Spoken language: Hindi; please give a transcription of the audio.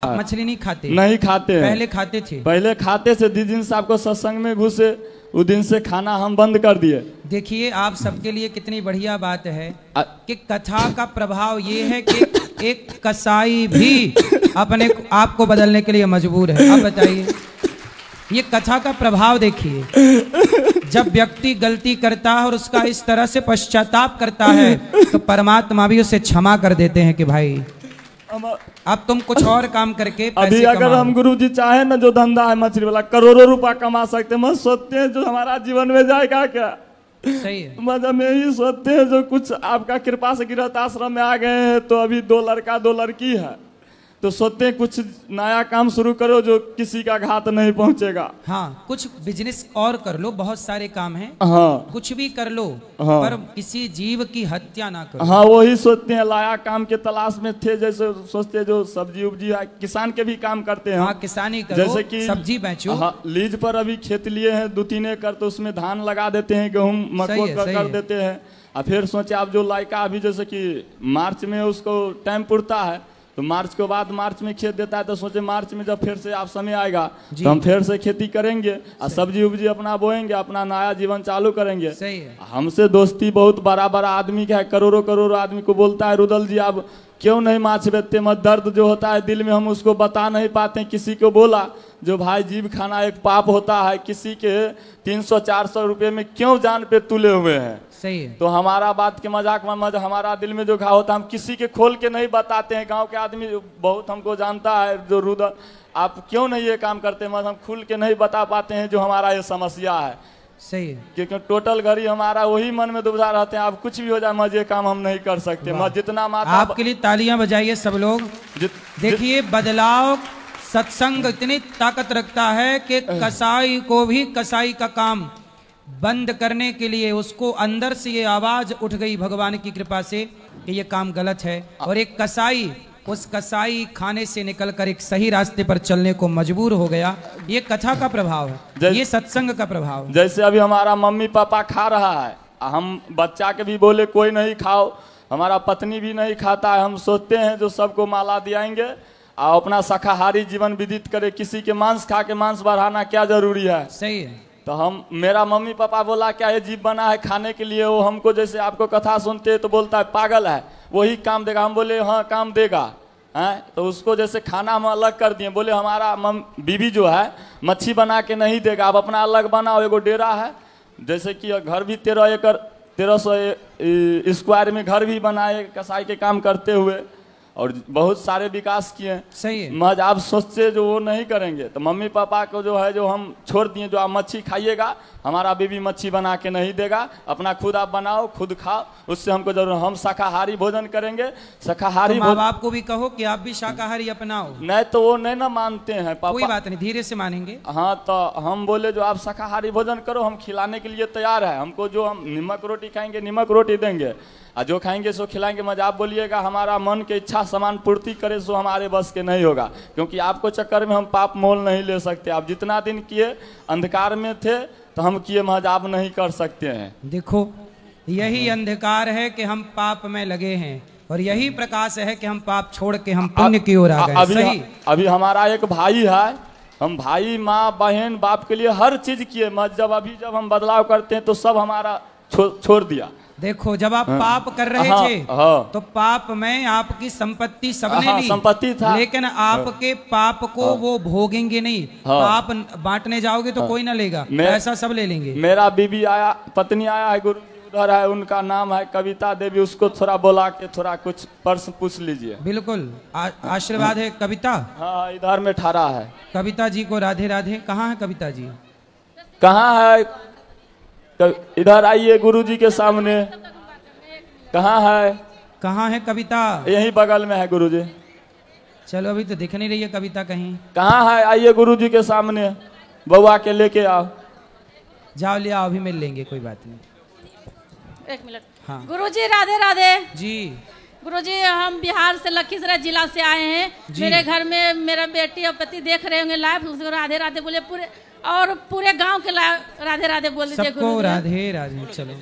मछली नहीं खाते? नहीं खाते हैं। पहले खाते थे? पहले खाते थे। जिस दिन से आपको सत्संग में घुसे उस दिन से खाना हम बंद कर दिए। देखिए आप सबके लिए कितनी बढ़िया बात है कि कथा का प्रभाव ये है कि एक कसाई भी अपने आप को बदलने के लिए मजबूर है। आप बताइए, ये कथा का प्रभाव देखिए। जब व्यक्ति गलती करता है और उसका इस तरह से पश्चाताप करता है तो परमात्मा भी उसे क्षमा कर देते हैं कि भाई अब तुम कुछ और काम करके पैसे अभी अगर हम गुरुजी चाहे ना, जो धंधा है मछली वाला, करोड़ों रुपया कमा सकते हैं। मत सोचते हैं जो हमारा जीवन में जाएगा क्या। सही है। मतलब में ही सोचते हैं जो कुछ आपका कृपा से गृहस्थ आश्रम में आ गए हैं तो अभी 2 लड़का 2 लड़की है तो सोचते हैं कुछ नया काम शुरू करो जो किसी का घात नहीं पहुंचेगा। हाँ, कुछ बिजनेस और कर लो, बहुत सारे काम हैं। हाँ, कुछ भी कर लो। हाँ, पर किसी जीव की हत्या ना करो। हाँ, वही सोचते हैं। लाया काम के तलाश में थे। जैसे सोचते जो सब्जी उब्जी है, किसान के भी काम करते हैं। हाँ, किसानी करो, जैसे कि सब्जी बेचो। हाँ, लीज पर अभी खेत लिए हैं 2-3 एकड़ तो उसमें धान लगा देते हैं, गेहूं मक्का कर देते हैं। और फिर सोचे आप जो लायका अभी जैसे कि मार्च में उसको टाइम पुरता है तो मार्च के बाद मार्च में खेत देता है तो सोचे मार्च में जब फिर से आप समय आएगा तो हम फिर से खेती करेंगे और सब्जी उब्जी अपना बोएंगे, अपना नया जीवन चालू करेंगे। सही है। हमसे दोस्ती बहुत बड़ा आदमी का है, करोड़ों करोड़ों आदमी को बोलता है रुदल जी आप क्यों नहीं माछ बेचते। मत दर्द जो होता है दिल में हम उसको बता नहीं पाते। किसी को बोला जो भाई जीव खाना एक पाप होता है, किसी के 300-400 रुपये में क्यों जान पे तुले हुए हैं। सही है। तो हमारा बात के मजाक में हमारा दिल में जो घाव होता है हम किसी के खोल के नहीं बताते हैं। गांव के आदमी बहुत हमको जानता है जो रुदल आप क्यों नहीं ये काम करते, मत हम खुल के नहीं बता पाते हैं जो हमारा ये समस्या है। सही है। क्योंकि टोटल घड़ी हमारा वही मन में दुविधा रहते हैं। आप कुछ भी हो जाए मजे काम हम नहीं कर सकते। मत जितना माता आपके लिए तालियां बजाइए सब लोग। देखिए बदलाव सत्संग इतनी ताकत रखता है कि कसाई को भी कसाई का काम बंद करने के लिए उसको अंदर से ये आवाज उठ गई भगवान की कृपा से कि ये काम गलत है और एक कसाई उस कसाई खाने से निकलकर एक सही रास्ते पर चलने को मजबूर हो गया। ये कथा का प्रभाव है, ये सत्संग का प्रभाव है। जैसे अभी हमारा मम्मी पापा खा रहा है, हम बच्चा के भी बोले कोई नहीं खाओ, हमारा पत्नी भी नहीं खाता है। हम सोचते हैं जो सबको माला दिलाएंगे और अपना शाकाहारी जीवन व्यतीत करे। किसी के मांस खा के मांस बढ़ाना क्या जरूरी है। सही है। तो हम मेरा मम्मी पापा बोला क्या ये जीव बना है खाने के लिए। वो हमको जैसे आपको कथा सुनते हैं तो बोलता है पागल है वही काम देगा। हम बोले हाँ काम देगा है। तो उसको जैसे खाना हम अलग कर दिए। बोले हमारा बीबी जो है मच्छी बना के नहीं देगा, आप अपना अलग बनाओ। एगो डेरा है जैसे कि घर भी 13 एकड़ 1300 स्क्वायर में घर भी बनाए कसाई के काम करते हुए और बहुत सारे विकास किए। सही है। मज आप सोचते जो वो नहीं करेंगे तो मम्मी पापा को जो है जो हम छोड़ दिए जो आप मच्छी खाइएगा, हमारा बीबी मच्छी बना के नहीं देगा, अपना खुद आप बनाओ खुद खाओ, उससे हमको जरूर। हम शाकाहारी भोजन करेंगे। शाकाहारी माँ बाप को भी कहो कि आप भी शाकाहारी अपनाओ। नहीं तो वो नहीं ना मानते हैं पापा। कोई बात नहीं, धीरे से मानेंगे। हाँ तो हम बोले जो आप शाकाहारी भोजन करो, हम खिलाने के लिए तैयार है। हमको जो हम नमक रोटी खाएंगे नमक रोटी देंगे और जो खाएंगे सो खिलाएंगे। मजा आप बोलिएगा हमारा मन के इच्छा समान पूर्ति करे सो हमारे बस के नहीं होगा, क्योंकि आपको चक्कर में हम पाप मोल नहीं ले सकते। आप जितना दिन किए अंधकार में थे तो हम किए महज आप नहीं कर सकते हैं। देखो यही अंधकार है कि हम पाप में लगे हैं और यही प्रकाश है कि हम पाप छोड़ के हम पुण्य की ओर आ गए। अभी हमारा एक भाई है, हम भाई माँ बहन बाप के लिए हर चीज किए। जब हम बदलाव करते हैं तो सब हमारा छोड़ दिया। देखो जब आप पाप कर रहे थे तो पाप में आपकी संपत्ति सबने ली, संपत्ति था, लेकिन आपके पाप को वो भोगेंगे नहीं। पाप बांटने जाओगे तो कोई ना लेगा, ऐसा सब ले लेंगे। मेरा बीबी आया, पत्नी आया है, गुरु उधर है, उनका नाम है कविता देवी। उसको थोड़ा बोला के थोड़ा कुछ प्रश्न पूछ लीजिए। बिल्कुल आशीर्वाद है कविता। हाँ इधर में ठहरा है। कविता जी को राधे राधे। कहाँ है कविता जी? कहाँ है? इधर आइए गुरुजी के सामने। कहाँ है? कहाँ है कविता? यही बगल में है गुरुजी। चलो अभी तो दिख नहीं रही है कविता कहीं। कहाँ है? आइए गुरुजी के सामने, बउआ के लेके आओ। जाओ ले आओ, अभी मिल लेंगे, कोई बात नहीं। 1 मिनट। हाँ गुरुजी राधे राधे जी। गुरुजी हम बिहार से लखीसराय जिला से आए हैं। मेरे घर में मेरा बेटी और पति देख रहे होंगे लाइव, उसको राधे राधे बोले पूरे और पूरे गांव के राधे राधे बोल दीजिए। सबको राधे राधे। चलो